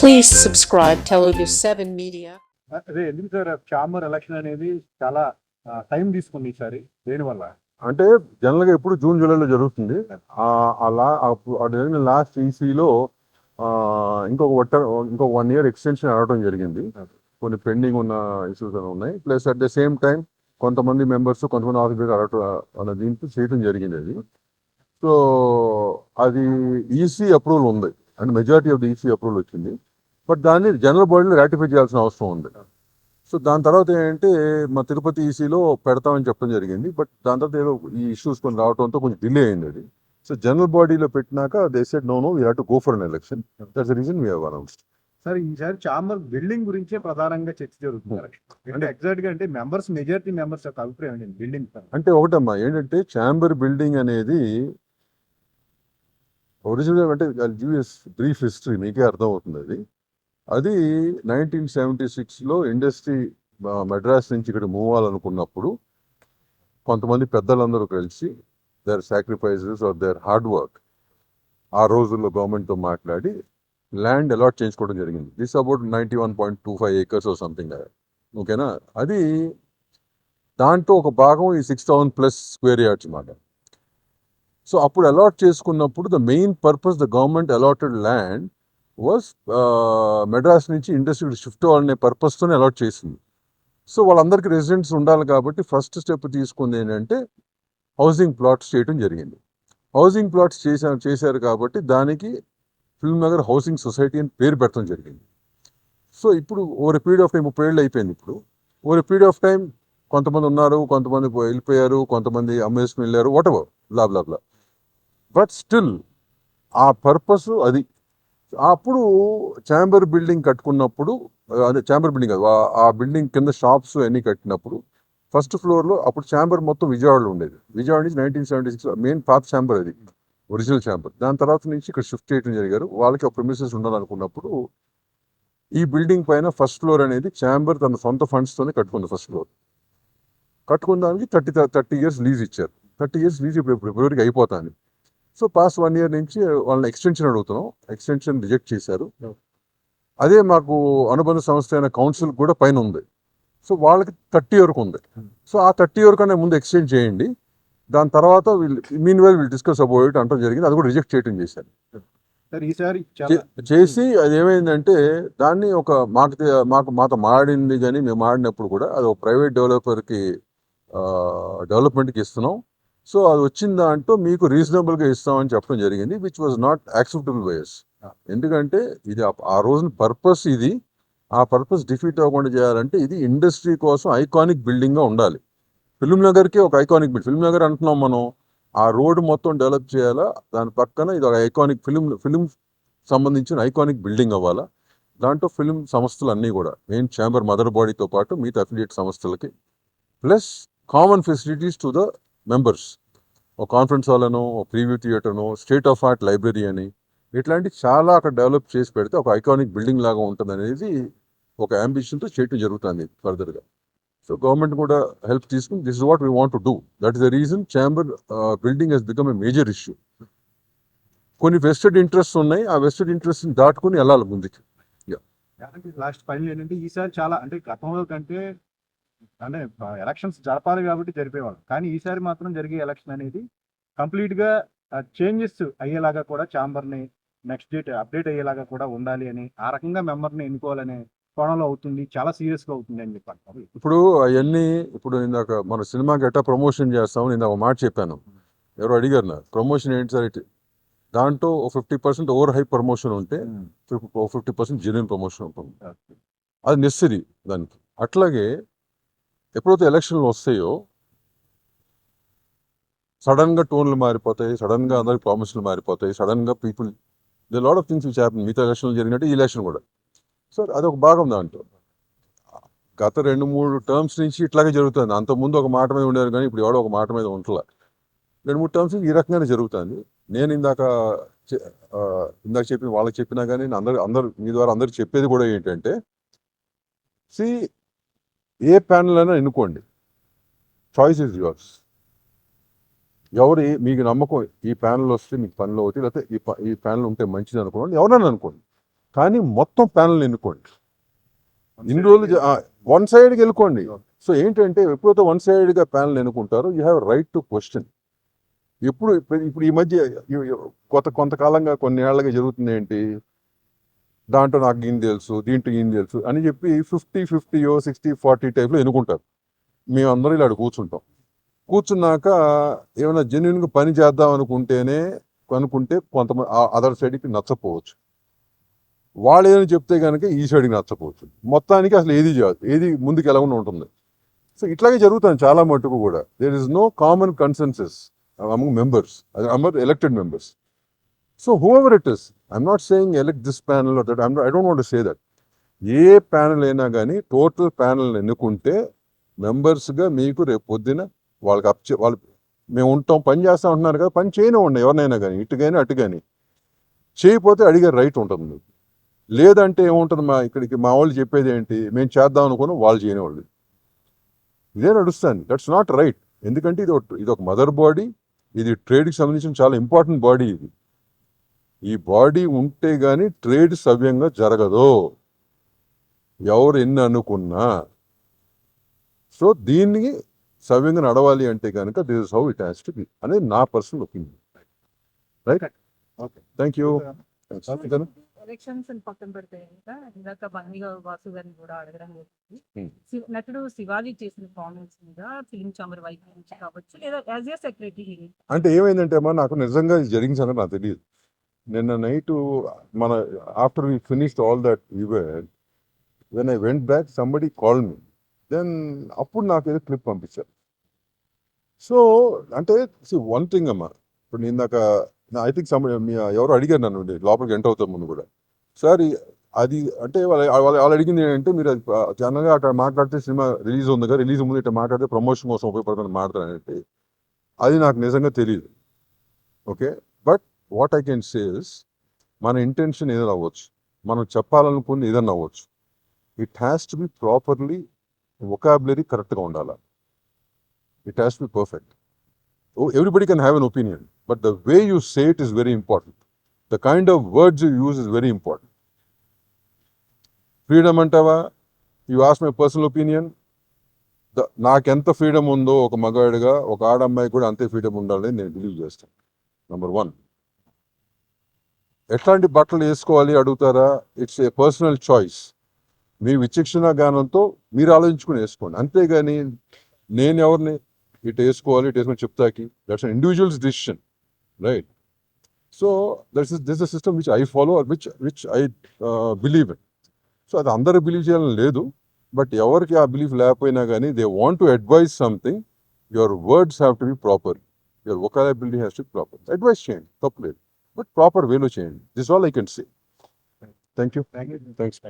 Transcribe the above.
Please subscribe Telugu 7 Media. అదే ఎందుకు sir chamber election అనేది చాలా టైం తీసుకుంది ఈసారి దేనివల్ల? అంటే జనరల్గా ఎప్పుడు జూన్ జూలైలో జరుగుతుంది. అలా జరిగిన లాస్ట్ ఈసీలో ఇంకొక 1 year ఎక్స్టెన్షన్ అడగడం జరిగింది. కొన్ని పెండింగ్ ఉన్న ఇష్యూస్ అని ఉన్నాయి. Plus at the same time కొంతమంది మెంబర్స్ కొంతమంది ఆఫీసర్ అడగటం అన్న దీంతో చేయడం జరిగింది. అది సో అది ఈసీ అప్రూవల్ ఉంది and majority of the EC approval వచ్చింది. బట్ దాన్ని జనరల్ బాడీలో రాటిఫై చేయాల్సిన అవసరం ఉంది. సో దాని తర్వాత ఏంటంటే మా తిరుపతి ఈసీలో పెడతామని చెప్పడం జరిగింది. బట్ దాని తర్వాత ఏదో ఈ ఇష్యూస్ కొన్ని రావడంతో కొంచెం డిలే అయింది అది. సో జనరల్ బాడీలో పెట్టినాక they said no we have to go for an election. That's the reason we have announced. Sir ఈసారి చాంబర్ బిల్డింగ్ గురించే ప్రధానంగా చర్చ జరుగుతున్నారు. అంటే ఎగ్జాక్ట్ గా అంటే మెజారిటీ మెంబర్స్ యొక్క అభిప్రాయం ఏంటి బిల్డింగ్? అంటే ఒకటమ్మా ఏంటంటే ఛాంబర్ బిల్డింగ్ అనేది ఒరిజినల్ అంటే బ్రీఫ్ హిస్టరీ మీకే అర్థం అవుతుంది. అది 1976లో ఇండస్ట్రీ మద్రాస్ నుంచి ఇక్కడ మూవ్ అవ్వాలనుకున్నప్పుడు కొంతమంది పెద్దలందరూ కలిసి their sacrifices or their hard work ఆ రోజుల్లో గవర్నమెంట్తో మాట్లాడి ల్యాండ్ అలాట్ చేయించుకోవడం జరిగింది. This about 91.25 acres or something. ఓకేనా? అది దాంట్లో ఒక భాగం ఈ 6,000+ square yards మాట. సో అప్పుడు అలాట్ చేసుకున్నప్పుడు the main purpose the government allotted land was Madras నుంచి ఇండస్ట్రీ షిఫ్ట్ అవ్వాలనే పర్పస్తోనే అలాట్ చేసింది. సో వాళ్ళందరికీ రెసిడెంట్స్ ఉండాలి కాబట్టి ఫస్ట్ స్టెప్ తీసుకుంది ఏంటంటే హౌసింగ్ ప్లాట్స్ చేయడం జరిగింది. హౌసింగ్ ప్లాట్స్ చేశారు కాబట్టి దానికి ఫిల్మ్ నగర్ హౌసింగ్ సొసైటీ అని పేరు పెట్టడం జరిగింది. సో ఇప్పుడు ఓవర్ పీరియడ్ ఆఫ్ టైం 30 ఏళ్ళు అయిపోయింది. ఇప్పుడు ఓవర్ పీరియడ్ ఆఫ్ టైం కొంతమంది ఉన్నారు, కొంతమంది వెళ్ళిపోయారు, కొంతమంది అమ్మేసుకుని వెళ్ళారు, what ever blah blah blah. But still ఆ పర్పస్ అది. అప్పుడు ఛాంబర్ బిల్డింగ్ కట్టుకున్నప్పుడు అదే ఛాంబర్ బిల్డింగ్ కాదు, ఆ బిల్డింగ్ కింద షాప్స్ అన్నీ కట్టినప్పుడు ఫస్ట్ ఫ్లోర్లో అప్పుడు ఛాంబర్ మొత్తం విజయవాడలో ఉండేది. విజయవాడ నుంచి 1976 మెయిన్ పాత ఛాంబర్ అది, ఒరిజినల్ ఛాంబర్. దాని తర్వాత నుంచి ఇక్కడ షిఫ్ట్ చేయడం జరిగారు. వాళ్ళకి ఒక ప్రిమిసెస్ ఉండాలనుకున్నప్పుడు ఈ బిల్డింగ్ పైన ఫస్ట్ ఫ్లోర్ అనేది ఛాంబర్ తన సొంత ఫండ్స్తోనే కట్టుకుంది. ఫస్ట్ ఫ్లోర్ కట్టుకున్న దానికి 30 years లీజ్ ఇచ్చారు. 30 years లీజ్ ఇప్పుడు ఫిబ్రవరికి అయిపోతాను. సో పాస్ట్ 1 year నుంచి వాళ్ళని ఎక్స్టెన్షన్ అడుగుతున్నాం. ఎక్స్టెన్షన్ రిజెక్ట్ చేశారు. అదే మాకు అనుబంధ సంస్థ అయిన కౌన్సిల్ కూడా పైన ఉంది. సో వాళ్ళకి 30 వరకు ఉంది. సో ఆ 30 వరకు అనే ముందు ఎక్స్టెండ్ చేయండి, దాని తర్వాత mean while will discuss about it అంటాం జరిగింది. అది కూడా రిజెక్ట్ చేయడం చేశారు. చేసి అది ఏమైందంటే దాన్ని ఒక మాతో మాడింది, కానీ మేము ఆడినప్పుడు కూడా అది ఒక ప్రైవేట్ డెవలపర్కి డెవలప్మెంట్కి ఇస్తున్నాం. సో అది వచ్చిన దాంట్లో మీకు రీజనబుల్గా ఇస్తామని చెప్పడం జరిగింది, which was not acceptable by us. ఎందుకంటే ఇది ఆ రోజున పర్పస్ ఇది. ఆ పర్పస్ డిఫీట్ అవ్వకుండా చేయాలంటే ఇది ఇండస్ట్రీ కోసం ఐకానిక్ బిల్డింగ్గా ఉండాలి. ఫిల్మ్ నగర్కి ఒక ఐకానిక్ బిల్డింగ్, ఫిల్మ్ నగర్ అంటున్నాం మనం, ఆ రోడ్డు మొత్తం డెవలప్ చేయాలా, దాని పక్కన ఇది ఒక ఐకానిక్ ఫిలిం సంబంధించిన ఐకానిక్ బిల్డింగ్ అవ్వాలా. దాంట్లో ఫిలిం సంస్థలు అన్నీ కూడా మెయిన్ ఛాంబర్ మదర్ బాడీతో పాటు మిగతా అఫిలియేట్ సంస్థలకి plus common facilities to the members, ఒక కాన్ఫరెన్స్ హాల్ అనో, ఒక ప్రీవ్యూ థియేటర్నో, స్టేట్ ఆఫ్ ఆర్ట్ లైబ్రరీ అని ఇట్లాంటి చాలా అక్కడ డెవలప్ చేసి పెడితే ఒక ఐకానిక్ బిల్డింగ్ లాగా ఉంటుంది అనేది ఒక అంబిషన్తో చేయటం జరుగుతుంది ఫర్దర్గా. సో గవర్నమెంట్ కూడా హెల్ప్ తీసుకుని this is what we want to do. That is the reason chamber building has become a major issue. కొన్ని వెస్టెడ్ ఇంట్రెస్ట్ ఉన్నాయి, ఆ వెస్టెడ్ ఇంట్రెస్ట్ దాటుకుని వెళ్ళాలి ముందుకి. లాస్ట్ ఫైనల్ ఏంటంటే ఈసారి చాలా అంటే గతంలో కంటే అంటే ఎలక్షన్స్ జరపాలి కాబట్టి జరిపేవాళ్ళు, కానీ ఈసారి మాత్రం జరిగే ఎలక్షన్ అనేది కంప్లీట్ గా చేంజెస్ అయ్యేలాగా కూడా ఛాంబర్ని నెక్స్ట్ డేట్ అప్డేట్ అయ్యేలాగా కూడా ఉండాలి అని, ఆ రకంగా మెంబర్ని ఎన్నుకోవాలనే కోణంలో అవుతుంది, చాలా సీరియస్గా అవుతుంది అని చెప్పాను. ఇప్పుడు అవన్నీ ఇప్పుడు ఇందాక మన సినిమాకి ఎట్టా ప్రమోషన్ చేస్తామని ఇందాక ఒక మాట చెప్పాను. ఎవరు అడిగారు నా ప్రమోషన్ ఏంటి సార్ ఇటు, దాంట్లో 50% ఓవర్ హై ప్రమోషన్ ఉంటే 50% జెన్యూన్ ప్రమోషన్ ఉంటుంది. అది నెసరీ దానికి. అట్లాగే ఎప్పుడైతే ఎలక్షన్లు వస్తాయో సడన్గా టోన్లు మారిపోతాయి, సడన్గా అందరికి ప్రామిస్లు మారిపోతాయి, సడన్గా people they lot of things which happen. మిగతా ఎలక్షన్లు జరిగినట్టు ఈ ఎలక్షన్ కూడా. సో అదొక భాగం దాంట్లో. గత 2-3 టర్మ్స్ నుంచి ఇట్లాగే జరుగుతుంది. అంతకుముందు ఒక మాట మీద ఉండేవారు కానీ ఇప్పుడు ఎవడో ఒక మాట మీద ఉంటలే. 2-3 టర్మ్స్ ఈ రకంగానే జరుగుతుంది. నేను ఇందాక చెప్పిన వాళ్ళకి చెప్పినా కానీ అందరు మీ ద్వారా అందరికి చెప్పేది కూడా ఏంటంటే, ఏ ప్యానల్ అయినా ఎన్నుకోండి, చాయిస్ ఇస్ యువర్స్. ఎవరు మీకు నమ్మకం ఈ ప్యానల్ వస్తే మీకు పనిలో అవుతుంది, లేకపోతే ఈ ప్యానల్ ఉంటే మంచిది అనుకోండి, ఎవరైనా అనుకోండి. కానీ మొత్తం ప్యానల్ ఎన్నుకోండి. ఇన్ని రోజులు వన్ సైడ్కి వెళ్ళుకోండి. సో ఏంటంటే ఎప్పుడైతే వన్ సైడ్గా ప్యానల్ ఎన్నుకుంటారో you have right to question. ఇప్పుడు ఈ మధ్య కొంతకాలంగా కొన్ని ఏళ్ళగా జరుగుతుంది ఏంటి, దాంట్లో నాకు ఈయన తెలుసు, దీంట్లో ఈయన తెలుసు అని చెప్పి 50-50 60-40 టైప్లో ఎన్నుకుంటారు. మేమందరం ఇలా కూర్చుంటాం. కూర్చున్నాక ఏమైనా జెన్యున్గా పని చేద్దాం అనుకుంటే కొంతమంది అదర్ సైడ్కి నచ్చపోవచ్చు. వాళ్ళు ఏమైనా చెప్తే కనుక ఈ సైడ్కి నచ్చపోవచ్చు. మొత్తానికి అసలు ఏది ముందుకు ఎలాగో ఉంటుంది. సో ఇట్లాగే జరుగుతుంది చాలా మటుకు కూడా. There is no common consensus among members, among elected members. So whoever it is, I'm not saying elect this panel or that. I don't want to say that. A panel అయినా కానీ total panel ఎన్నుకుంటే మెంబర్స్గా మీకు రేపు పొద్దున వాళ్ళు మేము ఉంటాం, పని చేస్తూ ఉంటున్నారు కదా, పని చేయనివ్వండి ఎవరినైనా కానీ, ఇటు కానీ అటు కానీ. చేయకపోతే అడిగే రైట్ ఉంటుంది మీకు. లేదంటే ఏముంటుంది, ఇక్కడికి మా వాళ్ళు చెప్పేది ఏంటి, మేము చేద్దాం అనుకున్నాం, వాళ్ళు చేయనివాళ్ళు. ఇదే నడుస్తుంది. That's not right. ఎందుకంటే ఇది ఒక మదర్ బాడీ, ఇది ట్రేడ్కి సంబంధించిన చాలా ఇంపార్టెంట్ బాడీ. ఈ బాడీ ఉంటే కానీ ట్రేడ్ సవ్యంగా జరగదు, ఎవరు ఎన్ని అనుకున్నా. సో దీన్ని సవ్యంగా నడవాలి అంటే కనుక this is how it has to B అనేది నా personal opinion. Right, okay, thank you. Elections పక్కన పెడితే కనుక ఇందాక బండిగా వాసు గారిని కూడా అడగడం జరిగింది. Hmm. నటుడు శివాజీ చేసిన కామెంట్స్ మీద ఫిలిం ఛాంబర్ వైపు నుంచి కావచ్చు, లేదా యాజ్ ఏ సెక్రటరీ. అంటే ఏమైందంటే అమ్మా, నాకు నిజంగా జరిగిన సంగతి నాకు తెలియదు. నిన్న night after we finished all that event, when I went back somebody call me. Then అప్పుడు నాకు ఏదో క్లిప్ పంపించారు. సో అంటే వన్ థింగ్ అమ్మా, ఇప్పుడు ఇందాక ఐ థింక్ ఎవరు అడిగారు నన్ను లోపలికి ఎంటర్ అవుతాం ముందు కూడా, సార్ అది అంటే వాళ్ళు అడిగింది ఏంటంటే, మీరు అది జనరల్గా అక్కడ మాట్లాడితే సినిమా రిలీజ్ ఉంది కదా, రిలీజ్ ముందు ఇట్లా మాట్లాడితే ప్రమోషన్ కోసం ఉపయోగపడుతుంది మాట్లాడారంటే, అది నాకు నిజంగా తెలియదు. Okay, but what I can say is, మన ఇంటెన్షన్ ఏదైనా అవ్వచ్చు, మనం చెప్పాలనుకుంది ఏదైనా అవ్వచ్చు, it has to B properly vocabulary కరెక్ట్గా ఉండాలి. It has to be perfect. Everybody can have an opinion, but the way you say it is very important. The kind of words you use is very important. Freedom antava, you ask my personal opinion. నాకు ఎంత freedom ఉందో ఒక మగాడిగా, ఒక ఆడమ్మాయి కూడా అంతే freedom ఉండాలని నేను believe చేస్తాను. నెంబర్ 1. ఎట్లాంటి బట్టలు వేసుకోవాలి అడుగుతారా, ఇట్స్ ఏ పర్సనల్ చాయిస్. మీ విచక్షణ జ్ఞానంతో మీరు ఆలోచించుకుని వేసుకోండి. అంతేగాని నేను ఎవరిని ఇటు వేసుకోవాలి ఇటు వేసుకొని చెప్తాకి, that's an individual's decision, right? So this is the system which I follow, which I believe in. So అది అందరూ బిలీవ్ చేయాలని లేదు, బట్ ఎవరికి ఆ బిలీఫ్ లేకపోయినా కానీ they want to advise something, your words have to be proper, your vocabulary has to be proper. Advise చేయండి, తప్పలేదు, బట్ ప్రాపర్ వేలో చేయండి. This all I can say. Thank you. Thank you. Thanks.